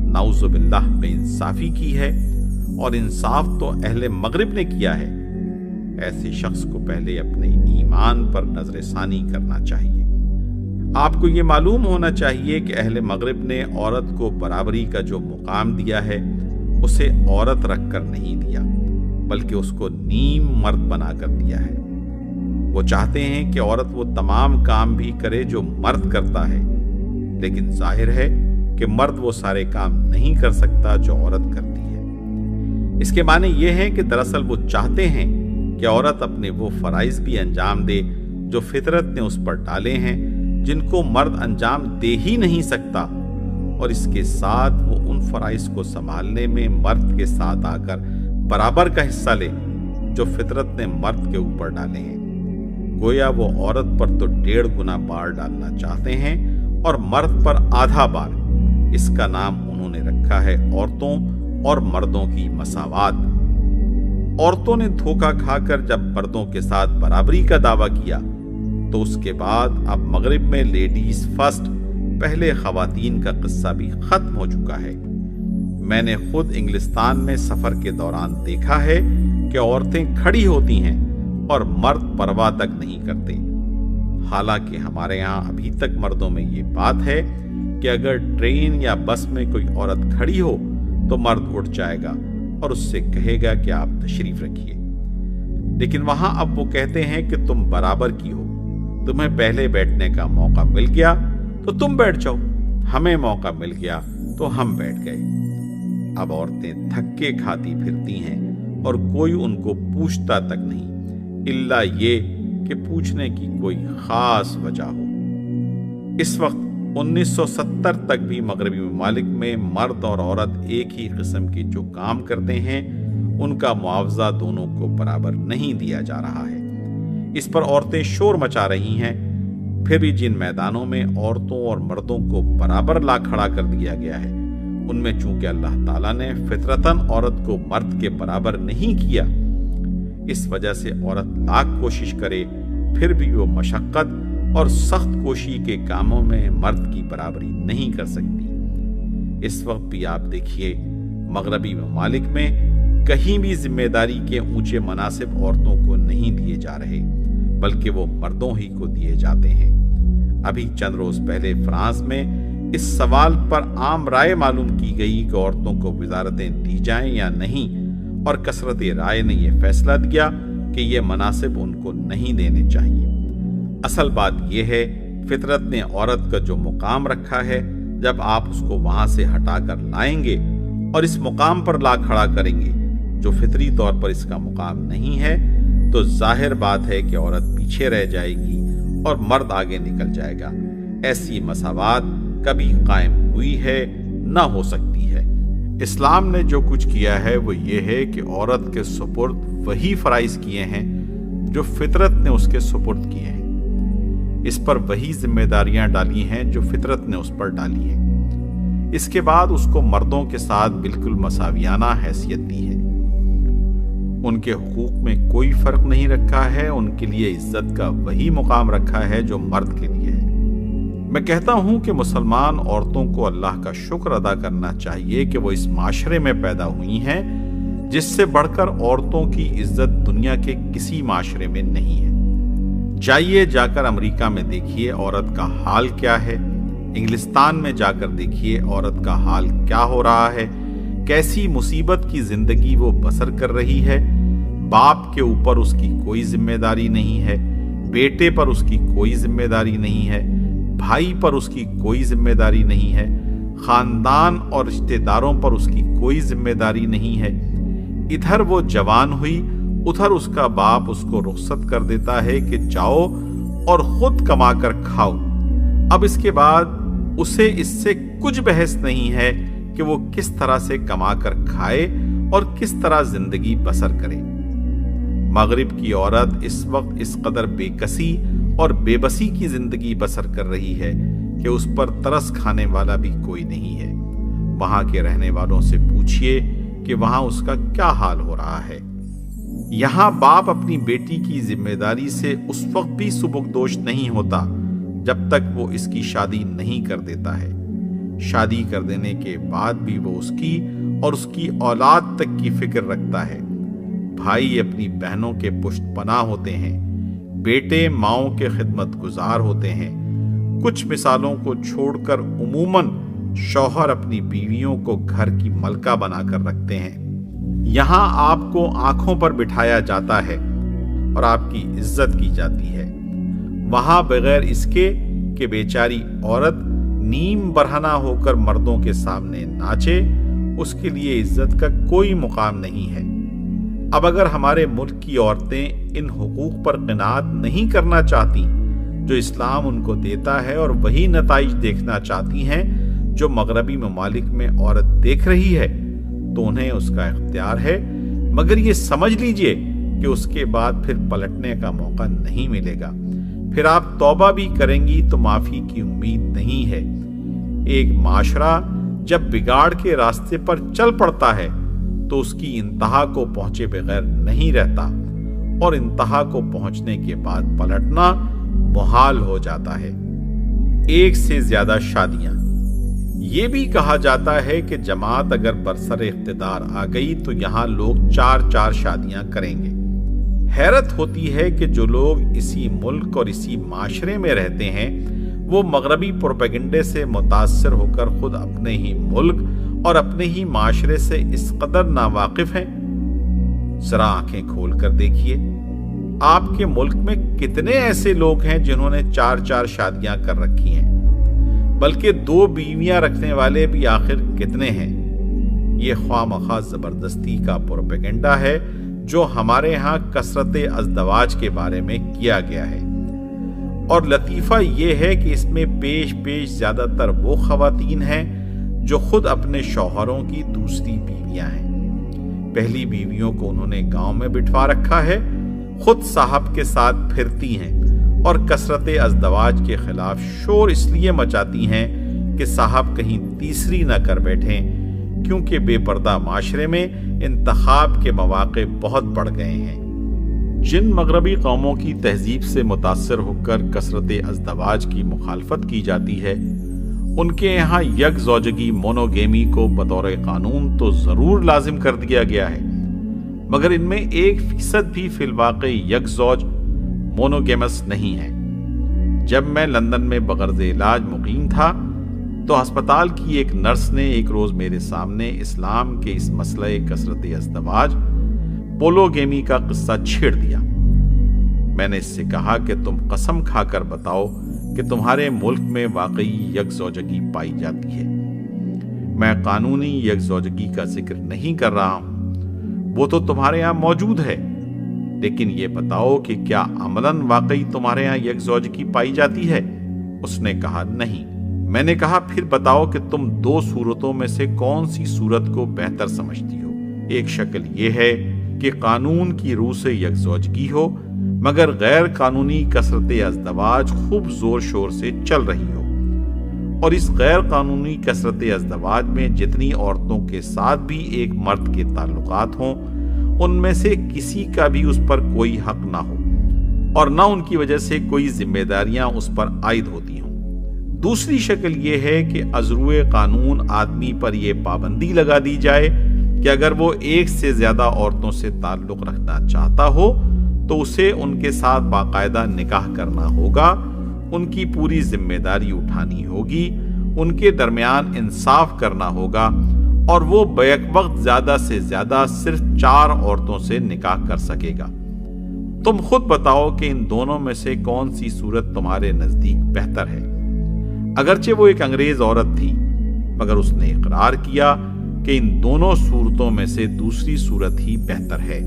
نعوذ باللہ بے انصافی کی ہے، اور انصاف تو اہل مغرب نے کیا ہے، ایسے شخص کو پہلے اپنے ایمان پر نظر ثانی کرنا چاہیے۔ آپ کو یہ معلوم ہونا چاہیے کہ اہل مغرب نے عورت کو برابری کا جو مقام دیا ہے اسے عورت رکھ کر نہیں دیا، بلکہ اس کو نیم مرد بنا کر دیا ہے۔ وہ چاہتے ہیں کہ عورت وہ تمام کام بھی کرے جو مرد کرتا ہے، لیکن ظاہر ہے کہ مرد وہ سارے کام نہیں کر سکتا جو عورت کرتی ہے۔ اس کے معنی یہ ہے کہ دراصل وہ چاہتے ہیں کہ عورت اپنے وہ فرائض بھی انجام دے جو فطرت نے اس پر ڈالے ہیں، جن کو مرد انجام دے ہی نہیں سکتا، اور اس کے ساتھ وہ ان فرائض کو سنبھالنے میں مرد کے ساتھ آ کر برابر کا حصہ لے جو فطرت نے مرد کے اوپر ڈالے ہیں۔ گویا وہ عورت پر تو 1.5 گنا بار ڈالنا چاہتے ہیں اور مرد پر آدھا بار۔ اس کا نام انہوں نے رکھا ہے عورتوں اور مردوں کی مساوات۔ عورتوں نے دھوکہ کھا کر جب مردوں کے ساتھ برابری کا دعویٰ کیا تو اس کے بعد اب مغرب میں لیڈیز فرسٹ، پہلے خواتین کا قصہ بھی ختم ہو چکا ہے۔ میں نے خود انگلستان میں سفر کے دوران دیکھا ہے کہ عورتیں کھڑی ہوتی ہیں اور مرد پرواہ تک نہیں کرتے۔ حالانکہ ہمارے ہاں ابھی تک مردوں میں یہ بات ہے کہ اگر ٹرین یا بس میں کوئی عورت کھڑی ہو تو مرد اٹھ جائے گا اور اس سے کہے گا کہ آپ تشریف رکھیے، لیکن وہاں اب وہ کہتے ہیں کہ تم برابر کی ہو، تمہیں پہلے بیٹھنے کا موقع مل گیا تو تم بیٹھ جاؤ، ہمیں موقع مل گیا تو ہم بیٹھ گئے۔ اب عورتیں دھکے کھاتی پھرتی ہیں اور کوئی ان کو پوچھتا تک نہیں، الا یہ کہ پوچھنے کی کوئی خاص وجہ ہو۔ اس وقت 1970 تک بھی مغربی ممالک میں مرد اور عورت ایک ہی قسم کے جو کام کرتے ہیں ان کا معاوضہ دونوں کو برابر نہیں دیا جا رہا ہے۔ اس پر عورتیں شور مچا رہی ہیں، پھر بھی جن میدانوں میں عورتوں اور مردوں کو برابر لا کھڑا کر دیا گیا ہے ان میں چونکہ اللہ تعالیٰ نے فطرتاً عورت کو مرد کے برابر نہیں کیا، اس وجہ سے عورت لاکھ کوشش کرے پھر بھی وہ مشقت اور سخت کوشی کے کاموں میں مرد کی برابری نہیں کر سکتی۔ اس وقت بھی آپ دیکھیے مغربی ممالک میں کہیں بھی ذمہ داری کے اونچے مناصب عورتوں کو نہیں دیے جا رہے بلکہ وہ مردوں ہی کو دیے جاتے ہیں۔ ابھی چند روز پہلے فرانس میں اس سوال پر عام رائے معلوم کی گئی کہ عورتوں کو وزارتیں دی جائیں یا نہیں، اور کثرت رائے نے یہ فیصلہ دیا کہ یہ مناصب ان کو نہیں دینے چاہیے۔ اصل بات یہ ہے فطرت نے عورت کا جو مقام رکھا ہے، جب آپ اس کو وہاں سے ہٹا کر لائیں گے اور اس مقام پر لا کھڑا کریں گے جو فطری طور پر اس کا مقام نہیں ہے، تو ظاہر بات ہے کہ عورت پیچھے رہ جائے گی اور مرد آگے نکل جائے گا۔ ایسی مساوات کبھی قائم ہوئی ہے نہ ہو سکتی ہے۔ اسلام نے جو کچھ کیا ہے وہ یہ ہے کہ عورت کے سپرد وہی فرائض کیے ہیں جو فطرت نے اس کے سپرد کیے ہیں، اس پر وہی ذمہ داریاں ڈالی ہیں جو فطرت نے اس پر ڈالی ہیں۔ اس کے بعد اس کو مردوں کے ساتھ بالکل مساویانہ حیثیت دی ہے، ان کے حقوق میں کوئی فرق نہیں رکھا ہے، ان کے لیے عزت کا وہی مقام رکھا ہے جو مرد کے لیے ہے۔ میں کہتا ہوں کہ مسلمان عورتوں کو اللہ کا شکر ادا کرنا چاہیے کہ وہ اس معاشرے میں پیدا ہوئی ہیں جس سے بڑھ کر عورتوں کی عزت دنیا کے کسی معاشرے میں نہیں ہے۔ جائیے جا کر امریکہ میں دیکھیے عورت کا حال کیا ہے، انگلستان میں جا کر دیکھیے عورت کا حال کیا ہو رہا ہے، کیسی مصیبت کی زندگی وہ بسر کر رہی ہے۔ باپ کے اوپر اس کی کوئی ذمہ داری نہیں ہے، بیٹے پر اس کی کوئی ذمہ داری نہیں ہے، بھائی پر اس کی کوئی ذمہ داری نہیں ہے، خاندان اور رشتہ داروں پر اس کی کوئی ذمہ داری نہیں ہے۔ ادھر وہ جوان ہوئی، ادھر اس کا باپ اس کو رخصت کر دیتا ہے کہ جاؤ اور خود کما کر کھاؤ۔ اب اس کے بعد اسے اس سے کچھ بحث نہیں ہے کہ وہ کس طرح سے کما کر کھائے اور کس طرح زندگی بسر کرے۔ مغرب کی عورت اس وقت اس قدر بے کسی اور بے بسی کی زندگی بسر کر رہی ہے کہ اس پر ترس کھانے والا بھی کوئی نہیں ہے۔ وہاں کے رہنے والوں سے پوچھئے کہ وہاں اس کا کیا حال ہو رہا ہے۔ یہاں باپ اپنی بیٹی کی ذمہ داری سے اس وقت بھی سبکدوش نہیں ہوتا جب تک وہ اس کی شادی نہیں کر دیتا ہے۔ شادی کر دینے کے بعد بھی وہ اس کی اور اس کی اولاد تک کی فکر رکھتا ہے۔ بھائی اپنی بہنوں کے پشت پناہ ہوتے ہیں، بیٹے ماؤں کے خدمت گزار ہوتے ہیں۔ کچھ مثالوں کو چھوڑ کر عموماً شوہر اپنی بیویوں کو گھر کی ملکہ بنا کر رکھتے ہیں۔ یہاں آپ کو آنکھوں پر بٹھایا جاتا ہے اور آپ کی عزت کی جاتی ہے۔ وہاں بغیر اس کے کہ بیچاری عورت نیم برہنہ ہو کر مردوں کے سامنے ناچے، اس کے لیے عزت کا کوئی مقام نہیں ہے۔ اب اگر ہمارے ملک کی عورتیں ان حقوق پر قناعت نہیں کرنا چاہتی جو اسلام ان کو دیتا ہے اور وہی نتائج دیکھنا چاہتی ہیں، جو مغربی ممالک میں عورت دیکھ رہی ہے تو انہیں اس کا اختیار ہے، مگر یہ سمجھ لیجئے کہ اس کے بعد پھر پلٹنے کا موقع نہیں ملے گا۔ پھر آپ توبہ بھی کریں گی تو معافی کی امید نہیں ہے۔ ایک معاشرہ جب بگاڑ کے راستے پر چل پڑتا ہے تو اس کی انتہا کو پہنچے بغیر نہیں رہتا، اور انتہا کو پہنچنے کے بعد پلٹنا محال ہو جاتا ہے۔ ایک سے زیادہ شادیاں۔ یہ بھی کہا جاتا ہے کہ جماعت اگر برسر اقتدار آ گئی تو یہاں لوگ 4 شادیاں کریں گے۔ حیرت ہوتی ہے کہ جو لوگ اسی ملک اور اسی معاشرے میں رہتے ہیں وہ مغربی پروپیگنڈے سے متاثر ہو کر خود اپنے ہی ملک اور اپنے ہی معاشرے سے اس قدر ناواقف ہیں۔ ذرا آنکھیں کھول کر دیکھیے، آپ کے ملک میں کتنے ایسے لوگ ہیں جنہوں نے 4 شادیاں کر رکھی ہیں، بلکہ 2 بیویاں رکھنے والے بھی آخر کتنے ہیں؟ یہ خواہ مخواہ زبردستی کا پروپیگنڈا ہے جو ہمارے ہاں کثرت ازدواج کے بارے میں کیا گیا ہے، اور لطیفہ یہ ہے کہ اس میں پیش زیادہ تر وہ خواتین ہیں جو خود اپنے شوہروں کی دوسری بیویاں ہیں۔ پہلی بیویوں کو انہوں نے گاؤں میں بٹھوا رکھا ہے، خود صاحب کے ساتھ پھرتی ہیں اور کثرت ازدواج کے خلاف شور اس لیے مچاتی ہیں کہ صاحب کہیں تیسری نہ کر بیٹھیں، کیونکہ بے پردہ معاشرے میں انتخاب کے مواقع بہت بڑھ گئے ہیں۔ جن مغربی قوموں کی تہذیب سے متاثر ہو کر کثرت ازدواج کی مخالفت کی جاتی ہے، ان کے یہاں یک زوجگی مونوگیمی کو بطور قانون تو ضرور لازم کر دیا گیا ہے، مگر ان میں 1% بھی فی الواقع یک زوج مونوگیمس نہیں ہے۔ جب میں لندن میں بغرض علاج مقیم تھا تو ہسپتال کی ایک نرس نے ایک روز میرے سامنے اسلام کے اس مسئلہ کثرت ازدواج پولوگیمی کا قصہ چھیڑ دیا۔ میں نے اس سے کہا کہ تم قسم کھا کر بتاؤ کہ تمہارے ملک میں واقعی یک زوجگی پائی جاتی ہے۔ میں قانونی یک زوجگی کا ذکر نہیں کر رہا ہوں، وہ تو تمہارے یہاں موجود ہے، لیکن یہ بتاؤ کہ کیا عملاً واقعی تمہارے یہاں یک زوجگی پائی جاتی ہے؟ اس نے کہا نہیں۔ میں نے کہا پھر بتاؤ کہ تم 2 صورتوں میں سے کون سی صورت کو بہتر سمجھتی ہو؟ ایک شکل یہ ہے کہ قانون کی روح سے یک زوجگی ہو مگر غیر قانونی کثرت ازدواج خوب زور شور سے چل رہی ہو، اور اس غیر قانونی کثرت ازدواج میں جتنی عورتوں کے ساتھ بھی ایک مرد کے تعلقات ہوں ان میں سے کسی کا بھی اس پر کوئی حق نہ ہو اور نہ ان کی وجہ سے کوئی ذمہ داریاں اس پر عائد ہوتی ہوں۔ دوسری شکل یہ ہے کہ ازروئے قانون آدمی پر یہ پابندی لگا دی جائے کہ اگر وہ 1 سے زیادہ عورتوں سے تعلق رکھنا چاہتا ہو تو اسے ان کے ساتھ باقاعدہ نکاح کرنا ہوگا، ان کی پوری ذمہ داری اٹھانی ہوگی، ان کے درمیان انصاف کرنا ہوگا، اور وہ بیک وقت زیادہ سے زیادہ صرف 4 عورتوں سے نکاح کر سکے گا۔ تم خود بتاؤ کہ ان دونوں میں سے کون سی صورت تمہارے نزدیک بہتر ہے؟ اگرچہ وہ ایک انگریز عورت تھی مگر اس نے اقرار کیا کہ ان دونوں صورتوں میں سے دوسری صورت ہی بہتر ہے۔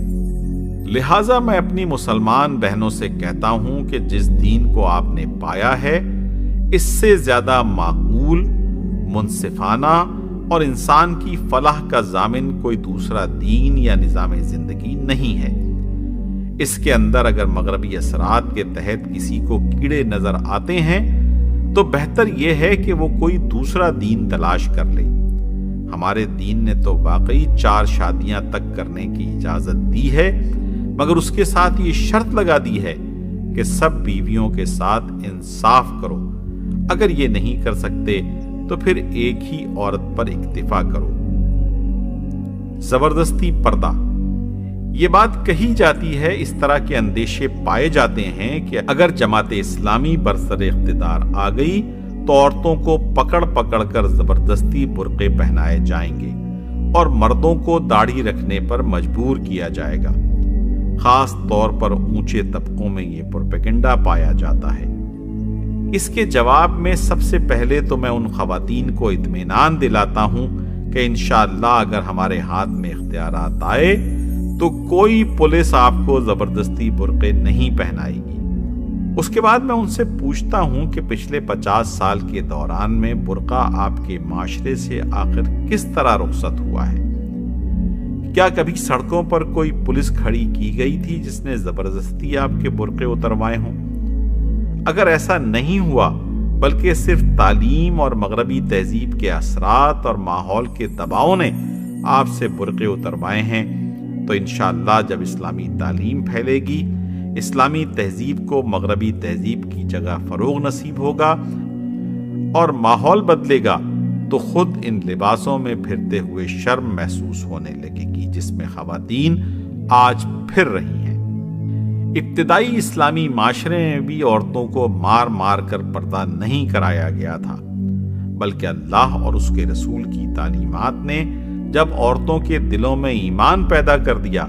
لہٰذا میں اپنی مسلمان بہنوں سے کہتا ہوں کہ جس دین کو آپ نے پایا ہے اس سے زیادہ معقول، منصفانہ اور انسان کی فلاح کا ضامن کوئی دوسرا دین یا نظام زندگی نہیں ہے۔ اس کے اندر اگر مغربی اثرات کے تحت کسی کو کیڑے نظر آتے ہیں تو بہتر یہ ہے کہ وہ کوئی دوسرا دین تلاش کر لے۔ ہمارے دین نے تو واقعی 4 شادیاں تک کرنے کی اجازت دی ہے، مگر اس کے ساتھ یہ شرط لگا دی ہے کہ سب بیویوں کے ساتھ انصاف کرو، اگر یہ نہیں کر سکتے تو پھر ایک ہی عورت پر اکتفا کرو۔ زبردستی پردہ۔ یہ بات کہی جاتی ہے، اس طرح کے اندیشے پائے جاتے ہیں کہ اگر جماعت اسلامی برسر اقتدار آ گئی تو عورتوں کو پکڑ پکڑ کر زبردستی برقعے پہنائے جائیں گے اور مردوں کو داڑھی رکھنے پر مجبور کیا جائے گا۔ خاص طور پر اونچے طبقوں میں یہ پروپیگنڈا پایا جاتا ہے۔ اس کے جواب میں سب سے پہلے تو میں ان خواتین کو اطمینان دلاتا ہوں کہ انشاءاللہ اگر ہمارے ہاتھ میں اختیارات آئے تو کوئی پولیس آپ کو زبردستی برقعے نہیں پہنائے گی۔ اس کے بعد میں ان سے پوچھتا ہوں کہ پچھلے 50 سال کے دوران میں برقع آپ کے معاشرے سے آخر کس طرح رخصت ہوا ہے؟ کیا کبھی سڑکوں پر کوئی پولیس کھڑی کی گئی تھی جس نے زبردستی آپ کے برقعے اتروائے ہوں؟ اگر ایسا نہیں ہوا بلکہ صرف تعلیم اور مغربی تہذیب کے اثرات اور ماحول کے دباؤ نے آپ سے برقعے اتروائے ہیں، تو انشاءاللہ جب اسلامی تعلیم پھیلے گی، اسلامی تہذیب کو مغربی تہذیب کی جگہ فروغ نصیب ہوگا اور ماحول بدلے گا، تو خود ان لباسوں میں پھرتے ہوئے شرم محسوس ہونے لگے گی جس میں خواتین آج پھر رہی ہیں۔ ابتدائی اسلامی معاشرے میں بھی عورتوں کو مار مار کر پردہ نہیں کرایا گیا تھا، بلکہ اللہ اور اس کے رسول کی تعلیمات نے جب عورتوں کے دلوں میں ایمان پیدا کر دیا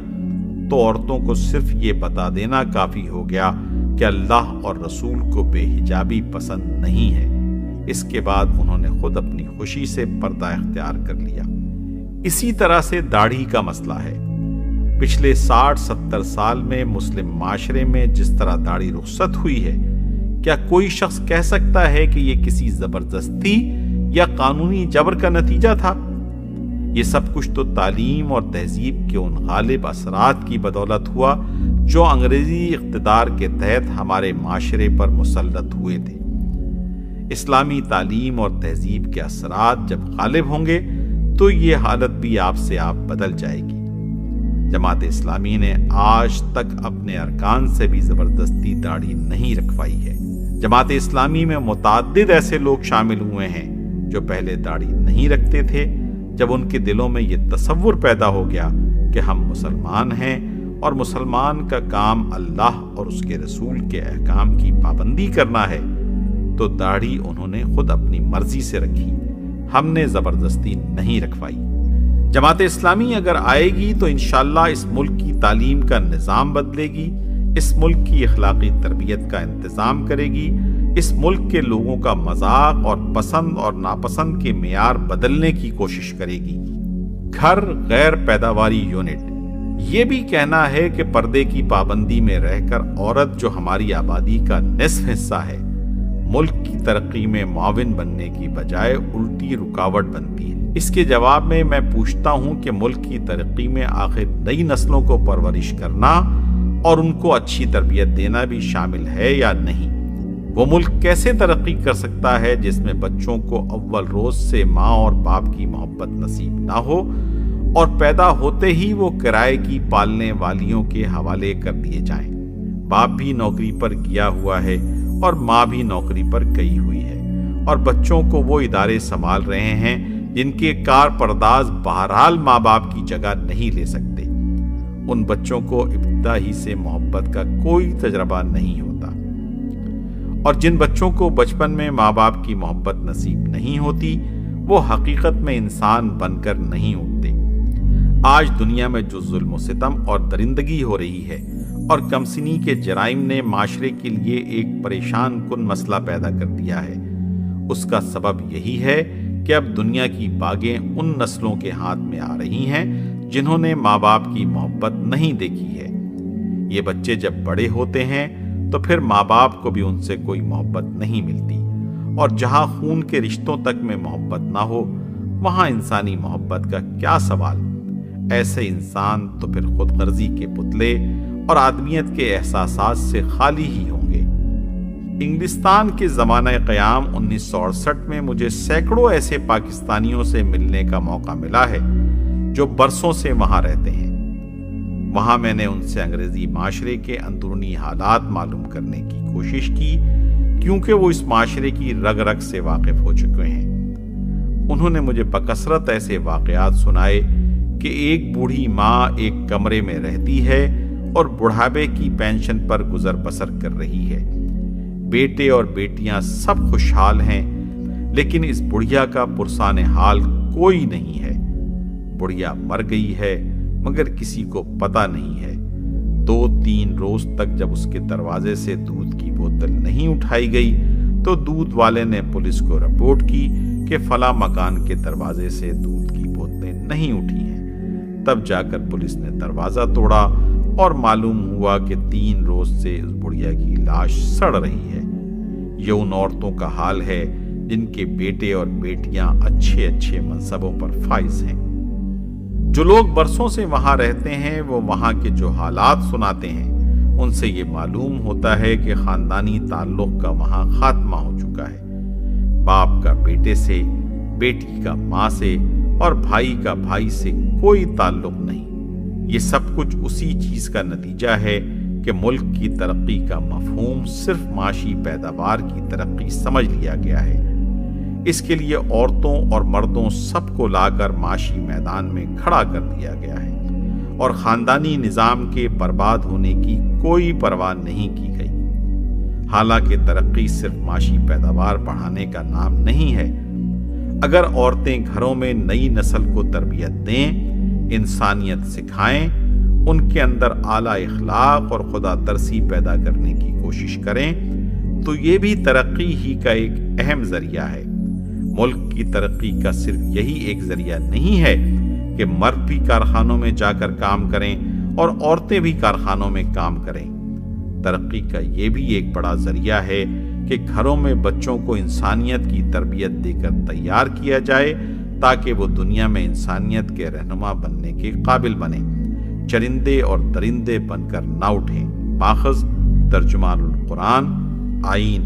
تو عورتوں کو صرف یہ بتا دینا کافی ہو گیا کہ اللہ اور رسول کو بے حجابی پسند نہیں ہے۔ اس کے بعد انہوں نے خود اپنی خوشی سے پردہ اختیار کر لیا۔ اسی طرح سے داڑھی کا مسئلہ ہے۔ پچھلے 60-70 سال میں مسلم معاشرے میں جس طرح داڑھی رخصت ہوئی ہے، کیا کوئی شخص کہہ سکتا ہے کہ یہ کسی زبردستی یا قانونی جبر کا نتیجہ تھا؟ یہ سب کچھ تو تعلیم اور تہذیب کے ان غالب اثرات کی بدولت ہوا جو انگریزی اقتدار کے تحت ہمارے معاشرے پر مسلط ہوئے تھے۔ اسلامی تعلیم اور تہذیب کے اثرات جب غالب ہوں گے تو یہ حالت بھی آپ سے آپ بدل جائے گی۔ جماعت اسلامی نے آج تک اپنے ارکان سے بھی زبردستی داڑھی نہیں رکھوائی ہے۔ جماعت اسلامی میں متعدد ایسے لوگ شامل ہوئے ہیں جو پہلے داڑھی نہیں رکھتے تھے، جب ان کے دلوں میں یہ تصور پیدا ہو گیا کہ ہم مسلمان ہیں اور مسلمان کا کام اللہ اور اس کے رسول کے احکام کی پابندی کرنا ہے، تو داڑھی انہوں نے خود اپنی مرضی سے رکھی، ہم نے زبردستی نہیں رکھوائی۔ جماعت اسلامی اگر آئے گی تو انشاءاللہ اس ملک کی تعلیم کا نظام بدلے گی، اس ملک کی اخلاقی تربیت کا انتظام کرے گی، اس ملک کے لوگوں کا مذاق اور پسند اور ناپسند کے معیار بدلنے کی کوشش کرے گی۔ گھر غیر پیداواری یونٹ، یہ بھی کہنا ہے کہ پردے کی پابندی میں رہ کر عورت جو ہماری آبادی کا نصف حصہ ہے، ملک کی ترقی میں معاون بننے کی بجائے الٹی رکاوٹ بنتی ہے۔ اس کے جواب میں میں پوچھتا ہوں کہ ملک کی ترقی میں آخر نئی نسلوں کو پرورش کرنا اور ان کو اچھی تربیت دینا بھی شامل ہے یا نہیں؟ وہ ملک کیسے ترقی کر سکتا ہے جس میں بچوں کو اول روز سے ماں اور باپ کی محبت نصیب نہ ہو اور پیدا ہوتے ہی وہ کرائے کی پالنے والیوں کے حوالے کر دیے جائیں؟ باپ بھی نوکری پر گیا ہوا ہے اور ماں بھی نوکری پر گئی ہوئی ہے، اور بچوں کو وہ ادارے سنبھال رہے ہیں جن کے کار پرداز بہرحال ماں باپ کی جگہ نہیں لے سکتے۔ ان بچوں کو ابتدا ہی سے محبت کا کوئی تجربہ نہیں ہوتا، اور جن بچوں کو بچپن میں ماں باپ کی محبت نصیب نہیں ہوتی وہ حقیقت میں انسان بن کر نہیں اٹھتے۔ آج دنیا میں جو ظلم و ستم اور درندگی ہو رہی ہے اور کمسنی کے جرائم نے معاشرے کے لیے ایک پریشان کن مسئلہ پیدا کر دیا ہے، اس کا سبب یہی ہے کہ اب دنیا کی باغیں ان نسلوں کے ہاتھ میں آ رہی ہیں جنہوں نے ماں باپ کی محبت نہیں دیکھی ہے۔ یہ بچے جب بڑے ہوتے ہیں تو پھر ماں باپ کو بھی ان سے کوئی محبت نہیں ملتی، اور جہاں خون کے رشتوں تک میں محبت نہ ہو وہاں انسانی محبت کا کیا سوال؟ ایسے انسان تو پھر خود غرضی کے پتلے اور آدمیت کے احساسات سے خالی ہی ہوں گے۔ انگلستان کے زمانہ قیام 1968 میں مجھے سینکڑوں ایسے پاکستانیوں سے ملنے کا موقع ملا ہے جو برسوں سے وہاں رہتے ہیں۔ وہاں میں نے ان سے انگریزی معاشرے کے اندرونی حالات معلوم کرنے کی کوشش کی، کیونکہ وہ اس معاشرے کی رگ رگ سے واقف ہو چکے ہیں۔ انہوں نے مجھے بکثرت ایسے واقعات سنائے کہ ایک بوڑھی ماں ایک کمرے میں رہتی ہے اور بڑھاپے کی پینشن پر گزر بسر کر رہی ہے۔ بیٹے اور بیٹیاں سب خوشحال ہیں، لیکن اس بڑھیا کا پرسان حال کوئی نہیں ہے۔ بڑھیا مر گئی ہے مگر کسی کو پتہ نہیں ہے۔ 2-3 روز تک جب اس کے دروازے سے دودھ کی بوتل نہیں اٹھائی گئی تو دودھ والے نے پولیس کو رپورٹ کی کہ فلاں مکان کے دروازے سے دودھ کی بوتلیں نہیں اٹھی ہیں۔ تب جا کر پولیس نے دروازہ توڑا اور معلوم ہوا کہ 3 روز سے اس بڑھیا کی لاش سڑ رہی ہے۔ یہ ان عورتوں کا حال ہے جن کے بیٹے اور بیٹیاں اچھے اچھے منصبوں پر فائز ہیں۔ جو لوگ برسوں سے وہاں رہتے ہیں وہ وہاں کے جو حالات سناتے ہیں ان سے یہ معلوم ہوتا ہے کہ خاندانی تعلق کا وہاں خاتمہ ہو چکا ہے۔ باپ کا بیٹے سے، بیٹی کا ماں سے اور بھائی کا بھائی سے کوئی تعلق نہیں۔ یہ سب کچھ اسی چیز کا نتیجہ ہے کہ ملک کی ترقی کا مفہوم صرف معاشی پیداوار کی ترقی سمجھ لیا گیا ہے۔ اس کے لیے عورتوں اور مردوں سب کو لا کر معاشی میدان میں کھڑا کر دیا گیا ہے اور خاندانی نظام کے برباد ہونے کی کوئی پرواہ نہیں کی گئی۔ حالانکہ ترقی صرف معاشی پیداوار بڑھانے کا نام نہیں ہے۔ اگر عورتیں گھروں میں نئی نسل کو تربیت دیں، انسانیت سکھائیں، ان کے اندر اعلیٰ اخلاق اور خدا ترسی پیدا کرنے کی کوشش کریں تو یہ بھی ترقی ہی کا ایک اہم ذریعہ ہے۔ ملک کی ترقی کا صرف یہی ایک ذریعہ نہیں ہے کہ مرد بھی کارخانوں میں جا کر کام کریں اور عورتیں بھی کارخانوں میں کام کریں۔ ترقی کا یہ بھی ایک بڑا ذریعہ ہے کہ گھروں میں بچوں کو انسانیت کی تربیت دے کر تیار کیا جائے تاکہ وہ دنیا میں انسانیت کے رہنما بننے کے قابل بنیں، چرندے اور درندے بن کر نہ اٹھیں۔ ماخذ ترجمان القرآن، آئین